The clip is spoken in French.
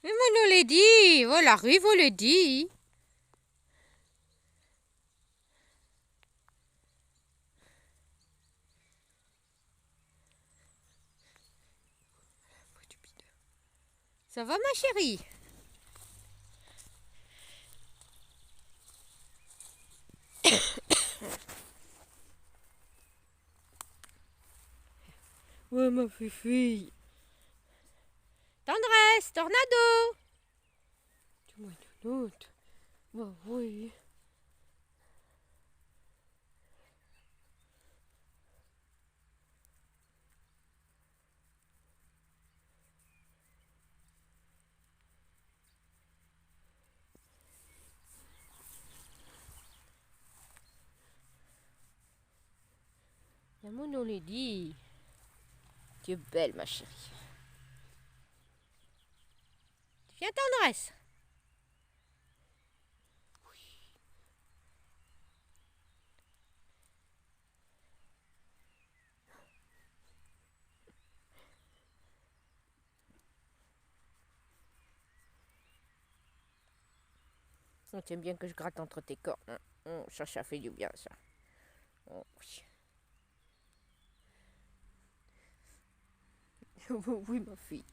Mais moi, nous l'ai dit. Voilà, arrive, on l'a dit. Ça va, ma chérie? Ouais, ma fille. Tendresse, tornado. Tu m'as une autre. Bah oui. Maman, on l'a dit. Tu es belle, ma chérie. Viens, tendresse. On t'aime bien que je gratte entre tes cornes. Ça fait du bien, ça. Oh, oui. Oui, ma fille.